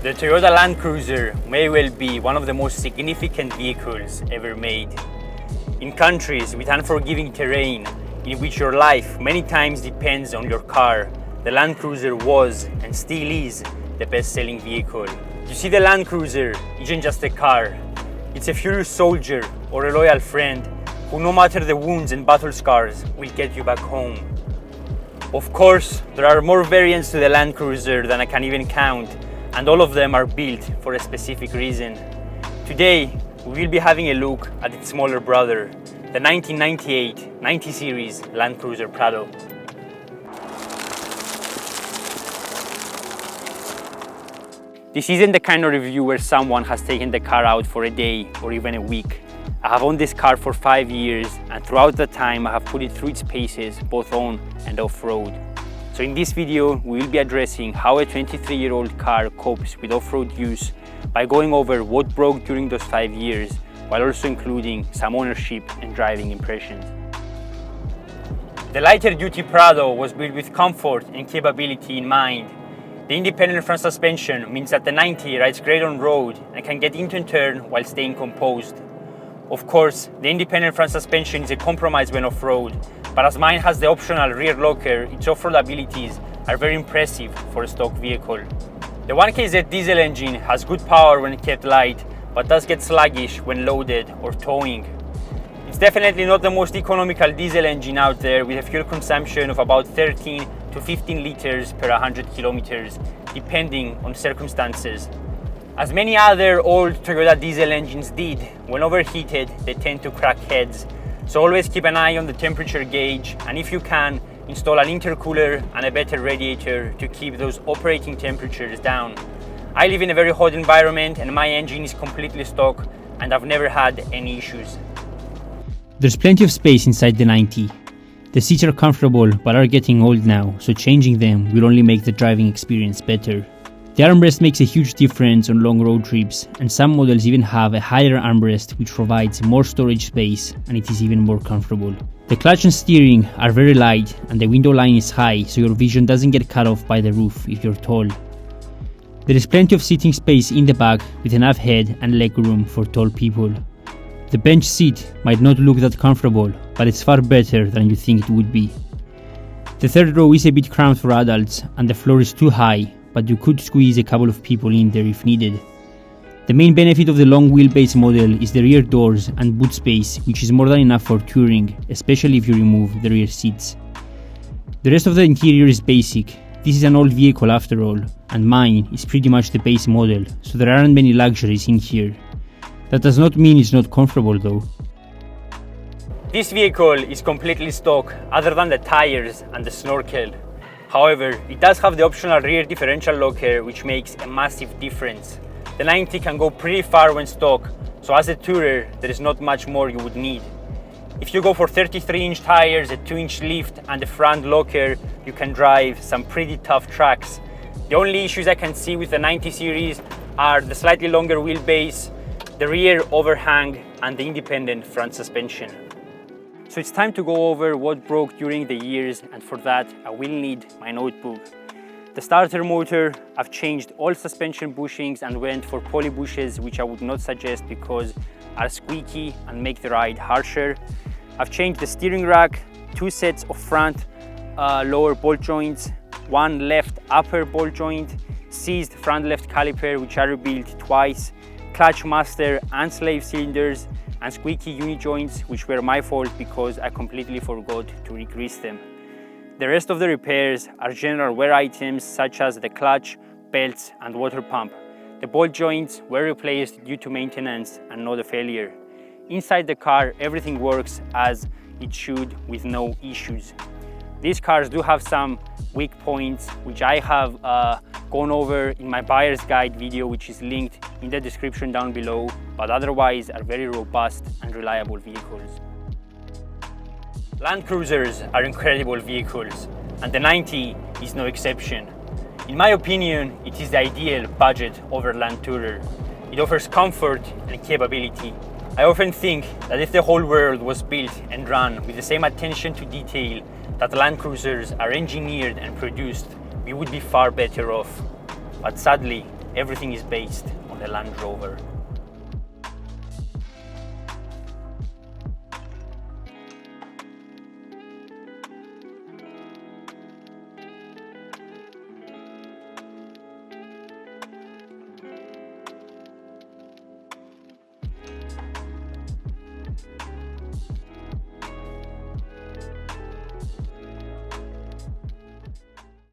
The Toyota Land Cruiser may well be one of the most significant vehicles ever made. In countries with unforgiving terrain, in which your life many times depends on your car, the Land Cruiser was and still is the best-selling vehicle. You see, the Land Cruiser isn't just a car. It's a furious soldier or a loyal friend who, no matter the wounds and battle scars, will get you back home. Of course, there are more variants to the Land Cruiser than I can even count, and all of them are built for a specific reason. Today, we will be having a look at its smaller brother, the 1998 90 Series Land Cruiser Prado. This isn't the kind of review where someone has taken the car out for a day or even a week. I have owned this car for 5 years, and throughout that time I have put it through its paces both on and off-road. So in this video, we will be addressing how a 23-year-old car copes with off-road use by going over what broke during those 5 years, while also including some ownership and driving impressions. The lighter-duty Prado was built with comfort and capability in mind. The independent front suspension means that the 90 rides great on road and can get into turn while staying composed. Of course, the independent front suspension is a compromise when off-road, but as mine has the optional rear locker, its off-road abilities are very impressive for a stock vehicle. The 1KZ diesel engine has good power when kept light, but does get sluggish when loaded or towing. It's definitely not the most economical diesel engine out there, with a fuel consumption of about 13 to 15 liters per 100 kilometers, depending on circumstances. As many other old Toyota diesel engines did, when overheated, they tend to crack heads. So always keep an eye on the temperature gauge, and if you can, install an intercooler and a better radiator to keep those operating temperatures down. I live in a very hot environment and my engine is completely stock, and I've never had any issues. There's plenty of space inside the 90. The seats are comfortable but are getting old now, so changing them will only make the driving experience better. The armrest makes a huge difference on long road trips, and some models even have a higher armrest which provides more storage space and it is even more comfortable. The clutch and steering are very light and the window line is high, so your vision doesn't get cut off by the roof if you're tall. There is plenty of seating space in the back with enough head and leg room for tall people. The bench seat might not look that comfortable, but it's far better than you think it would be. The third row is a bit cramped for adults and the floor is too high, but you could squeeze a couple of people in there if needed. The main benefit of the long wheelbase model is the rear doors and boot space, which is more than enough for touring, especially if you remove the rear seats. The rest of the interior is basic. This is an old vehicle after all, and mine is pretty much the base model, so there aren't many luxuries in here. That does not mean it's not comfortable though. This vehicle is completely stock, other than the tires and the snorkel. However, it does have the optional rear differential locker, which makes a massive difference. The 90 can go pretty far when stock, so as a tourer, there is not much more you would need. If you go for 33-inch tires, a 2-inch lift and a front locker, you can drive some pretty tough tracks. The only issues I can see with the 90 series are the slightly longer wheelbase, the rear overhang and the independent front suspension. So it's time to go over what broke during the years, and for that I will need my notebook. The starter motor, I've changed all suspension bushings and went for poly bushes, which I would not suggest because are squeaky and make the ride harsher. I've changed the steering rack, 2 sets of front lower ball joints, 1 left upper ball joint, seized front left caliper which I rebuilt twice, clutch master and slave cylinders, and squeaky uni joints, which were my fault because I completely forgot to re-grease them. The rest of the repairs are general wear items such as the clutch, belts and water pump. The ball joints were replaced due to maintenance and not a failure. Inside the car, everything works as it should with no issues. These cars do have some weak points, which I have gone over in my buyer's guide video, which is linked in the description down below, but otherwise are very robust and reliable vehicles. Land Cruisers are incredible vehicles, and the 90 is no exception. In my opinion, it is the ideal budget over Land Tourer. It offers comfort and capability. I often think that if the whole world was built and run with the same attention to detail that Land Cruisers are engineered and produced, we would be far better off. But sadly, everything is based on the Land Rover.